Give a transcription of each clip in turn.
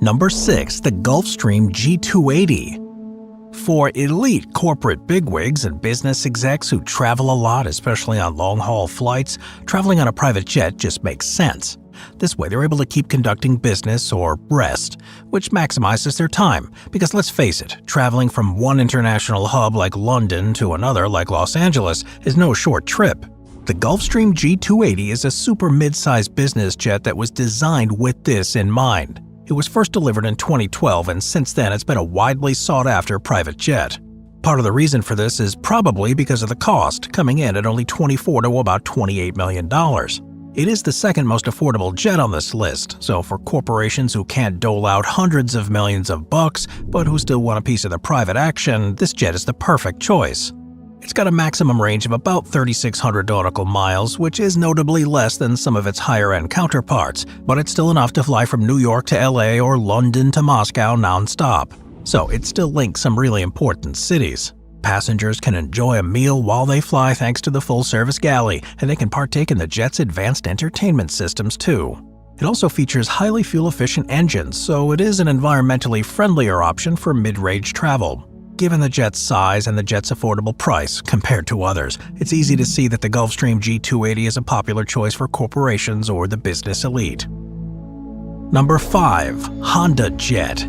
Number 6. The Gulfstream G280. For elite corporate bigwigs and business execs who travel a lot, especially on long-haul flights, traveling on a private jet just makes sense. This way they're able to keep conducting business or rest, which maximizes their time, because let's face it, traveling from one international hub like London to another like Los Angeles is no short trip. The Gulfstream G280 is a super mid-sized business jet that was designed with this in mind. It was first delivered in 2012, and since then it's been a widely sought-after private jet. Part of the reason for this is probably because of the cost, coming in at only $24 to about $28 million. It is the second most affordable jet on this list, so for corporations who can't dole out hundreds of millions of bucks, but who still want a piece of the private action, this jet is the perfect choice. It's got a maximum range of about 3,600 nautical miles, which is notably less than some of its higher-end counterparts, but it's still enough to fly from New York to LA or London to Moscow non-stop. So it still links some really important cities. Passengers can enjoy a meal while they fly thanks to the full-service galley, and they can partake in the jet's advanced entertainment systems too. It also features highly fuel-efficient engines, so it is an environmentally friendlier option for mid-range travel. Given the jet's size and the jet's affordable price compared to others, it's easy to see that the Gulfstream G280 is a popular choice for corporations or the business elite. Number 5. Honda Jet.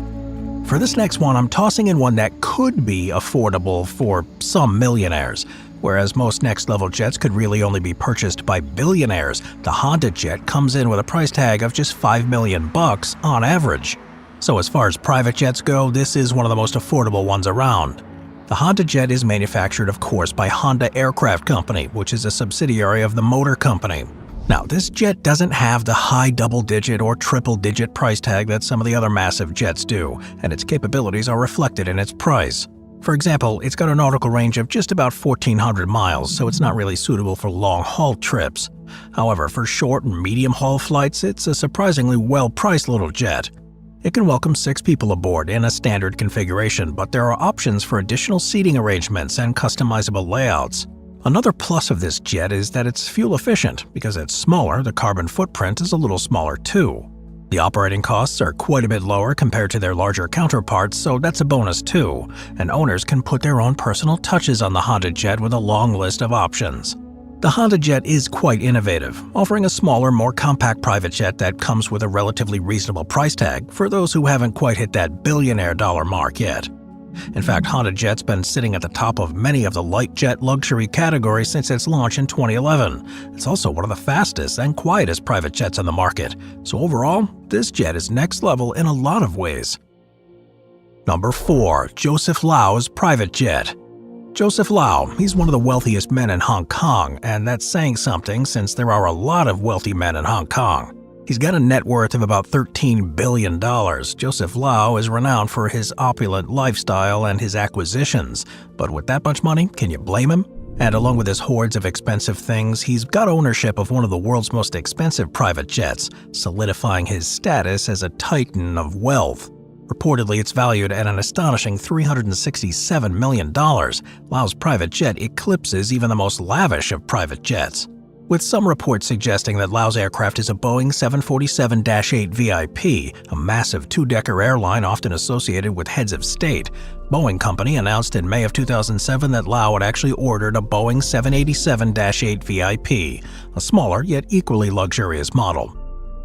For this next one, I'm tossing in one that could be affordable for some millionaires. Whereas most next-level jets could really only be purchased by billionaires, the Honda Jet comes in with a price tag of just $5 million on average. So as far as private jets go, this is one of the most affordable ones around. The Honda Jet is manufactured, of course, by Honda Aircraft Company, which is a subsidiary of the Motor Company. Now, this jet doesn't have the high double-digit or triple-digit price tag that some of the other massive jets do, and its capabilities are reflected in its price. For example, it's got a nautical range of just about 1,400 miles, so it's not really suitable for long-haul trips. However, for short and medium-haul flights, it's a surprisingly well-priced little jet. It can welcome 6 people aboard in a standard configuration, but there are options for additional seating arrangements and customizable layouts. Another plus of this jet is that it's fuel efficient. Because it's smaller, the carbon footprint is a little smaller too. The operating costs are quite a bit lower compared to their larger counterparts, so that's a bonus too, and owners can put their own personal touches on the Honda Jet with a long list of options. The Honda Jet is quite innovative, offering a smaller, more compact private jet that comes with a relatively reasonable price tag for those who haven't quite hit that billionaire dollar mark yet. In fact, Honda Jet's been sitting at the top of many of the light jet luxury categories since its launch in 2011. It's also one of the fastest and quietest private jets on the market, so overall, this jet is next level in a lot of ways. Number 4. Joseph Lau's private jet. Joseph Lau, he's one of the wealthiest men in Hong Kong, and that's saying something since there are a lot of wealthy men in Hong Kong. He's got a net worth of about $13 billion. Joseph Lau is renowned for his opulent lifestyle and his acquisitions, but with that much money, can you blame him? And along with his hordes of expensive things, he's got ownership of one of the world's most expensive private jets, solidifying his status as a titan of wealth. Reportedly, it's valued at an astonishing $367 million. Lau's private jet eclipses even the most lavish of private jets, with some reports suggesting that Lau's aircraft is a Boeing 747-8 VIP, a massive two-decker airline often associated with heads of state. Boeing Company announced in May of 2007 that Lau had actually ordered a Boeing 787-8 VIP, a smaller yet equally luxurious model.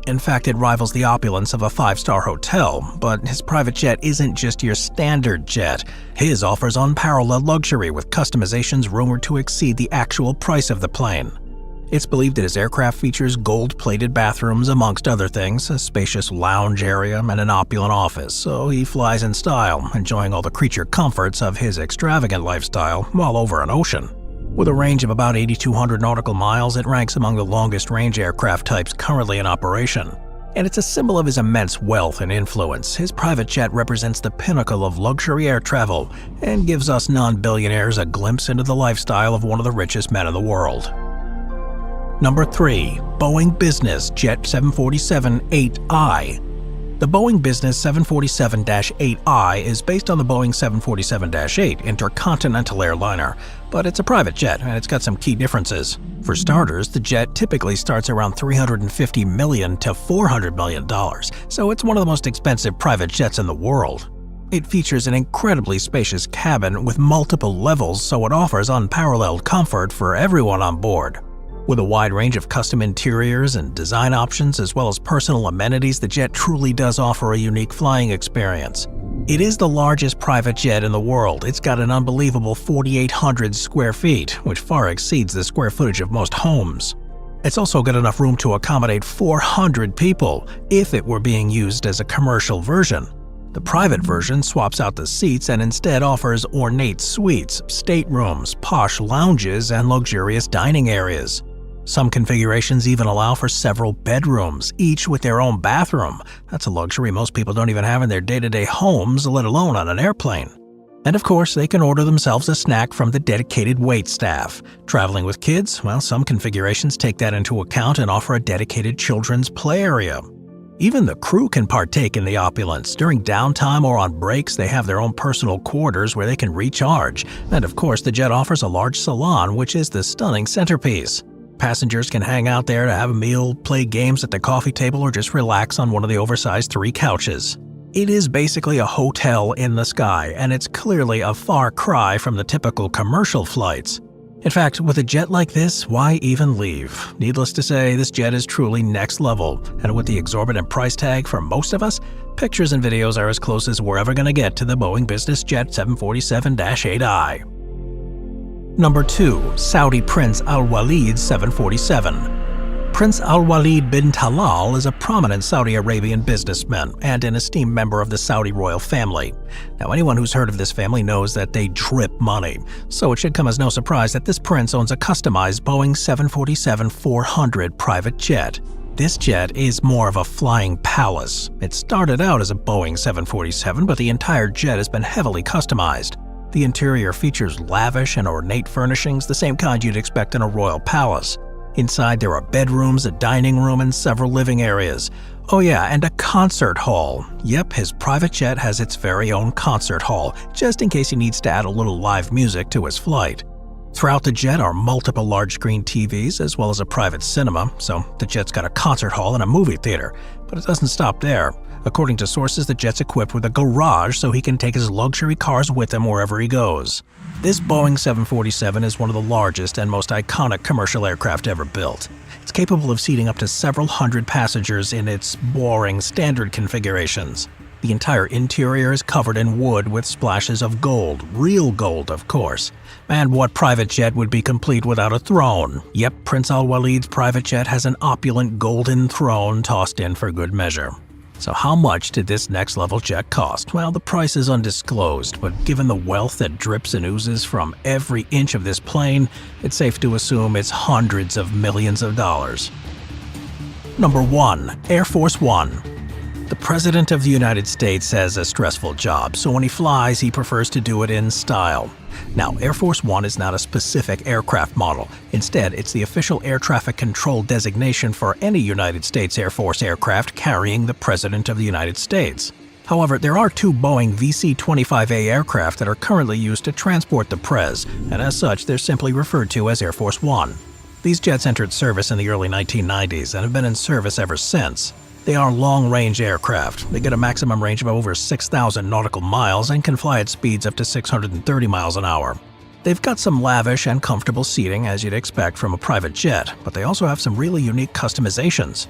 In fact, it rivals the opulence of a 5-star hotel, but his private jet isn't just your standard jet. His offers unparalleled luxury with customizations rumored to exceed the actual price of the plane. It's believed that his aircraft features gold-plated bathrooms amongst other things, a spacious lounge area, and an opulent office, so he flies in style, enjoying all the creature comforts of his extravagant lifestyle while over an ocean. With a range of about 8,200 nautical miles, it ranks among the longest-range aircraft types currently in operation. And it's a symbol of his immense wealth and influence. His private jet represents the pinnacle of luxury air travel and gives us non-billionaires a glimpse into the lifestyle of one of the richest men in the world. Number 3. Boeing Business Jet 747-8i. The Boeing Business 747-8I is based on the Boeing 747-8 intercontinental airliner, but it's a private jet and it's got some key differences. For starters, the jet typically starts around $350 million to $400 million, so it's one of the most expensive private jets in the world. It features an incredibly spacious cabin with multiple levels, so it offers unparalleled comfort for everyone on board. With a wide range of custom interiors and design options as well as personal amenities, the jet truly does offer a unique flying experience. It is the largest private jet in the world. It's got an unbelievable 4,800 square feet, which far exceeds the square footage of most homes. It's also got enough room to accommodate 400 people if it were being used as a commercial version. The private version swaps out the seats and instead offers ornate suites, staterooms, posh lounges, and luxurious dining areas. Some configurations even allow for several bedrooms, each with their own bathroom. That's a luxury most people don't even have in their day-to-day homes, let alone on an airplane. And of course, they can order themselves a snack from the dedicated wait staff. Traveling with kids? Well, some configurations take that into account and offer a dedicated children's play area. Even the crew can partake in the opulence. During downtime or on breaks, they have their own personal quarters where they can recharge. And of course, the jet offers a large salon, which is the stunning centerpiece. Passengers can hang out there to have a meal, play games at the coffee table, or just relax on one of the oversized 3 couches. It is basically a hotel in the sky, and it's clearly a far cry from the typical commercial flights. In fact, with a jet like this, why even leave? Needless to say, this jet is truly next level, and with the exorbitant price tag for most of us, pictures and videos are as close as we're ever going to get to the Boeing Business Jet 747-8I. Number 2. Saudi Prince Al Walid 747. Prince Al Walid bin Talal is a prominent Saudi Arabian businessman and an esteemed member of the Saudi royal family. Now, anyone who's heard of this family knows that they drip money, so it should come as no surprise that this prince owns a customized Boeing 747-400 private jet. This jet is more of a flying palace. It started out as a Boeing 747, but the entire jet has been heavily customized. The interior features lavish and ornate furnishings, the same kind you'd expect in a royal palace. Inside there are bedrooms, a dining room, and several living areas. Oh yeah, and a concert hall. Yep, his private jet has its very own concert hall, just in case he needs to add a little live music to his flight. Throughout the jet are multiple large-screen TVs as well as a private cinema, so the jet's got a concert hall and a movie theater. But it doesn't stop there. According to sources, the jet's equipped with a garage so he can take his luxury cars with him wherever he goes. This Boeing 747 is one of the largest and most iconic commercial aircraft ever built. It's capable of seating up to several hundred passengers in its boring standard configurations. The entire interior is covered in wood with splashes of gold, real gold of course. And what private jet would be complete without a throne? Yep, Prince Al Walid's private jet has an opulent golden throne tossed in for good measure. So how much did this next-level jet cost? Well, the price is undisclosed, but given the wealth that drips and oozes from every inch of this plane, it's safe to assume it's hundreds of millions of dollars. Number 1. Air Force One. The President of the United States has a stressful job, so when he flies, he prefers to do it in style. Now, Air Force One is not a specific aircraft model. Instead, it's the official air traffic control designation for any United States Air Force aircraft carrying the President of the United States. However, there are 2 Boeing VC-25A aircraft that are currently used to transport the Prez, and as such, they're simply referred to as Air Force One. These jets entered service in the early 1990s and have been in service ever since. They are long-range aircraft. They get a maximum range of over 6,000 nautical miles and can fly at speeds up to 630 miles an hour. They've got some lavish and comfortable seating as you'd expect from a private jet, but they also have some really unique customizations.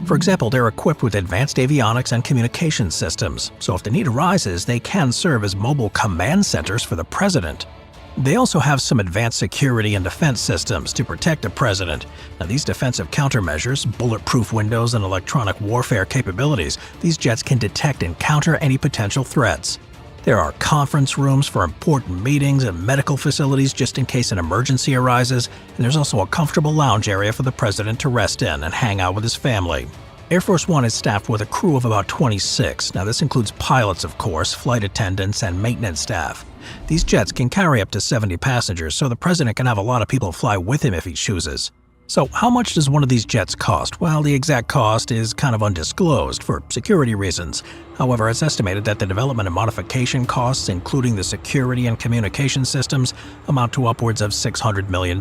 For example, they're equipped with advanced avionics and communication systems, so if the need arises, they can serve as mobile command centers for the president. They also have some advanced security and defense systems to protect the president. Now, these defensive countermeasures, bulletproof windows, and electronic warfare capabilities, these jets can detect and counter any potential threats. There are conference rooms for important meetings and medical facilities just in case an emergency arises, and there's also a comfortable lounge area for the president to rest in and hang out with his family. Air Force One is staffed with a crew of about 26. Now, this includes pilots, of course, flight attendants, and maintenance staff. These jets can carry up to 70 passengers, so the president can have a lot of people fly with him if he chooses. So how much does one of these jets cost? Well, the exact cost is kind of undisclosed for security reasons. However, it's estimated that the development and modification costs, including the security and communication systems, amount to upwards of $600 million.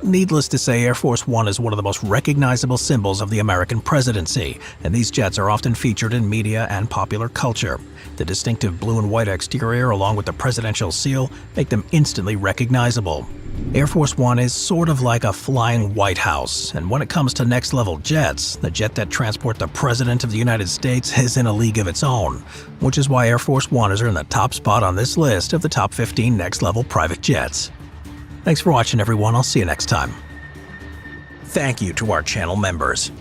Needless to say, Air Force One is one of the most recognizable symbols of the American presidency, and these jets are often featured in media and popular culture. The distinctive blue and white exterior, along with the presidential seal, make them instantly recognizable. Air Force One is sort of like a flying White House, and when it comes to next-level jets, the jet that transports the President of the United States is in a league of its own, which is why Air Force One is in the top spot on this list of the top 15 next-level private jets. Thanks for watching, everyone. I'll see you next time. Thank you to our channel members.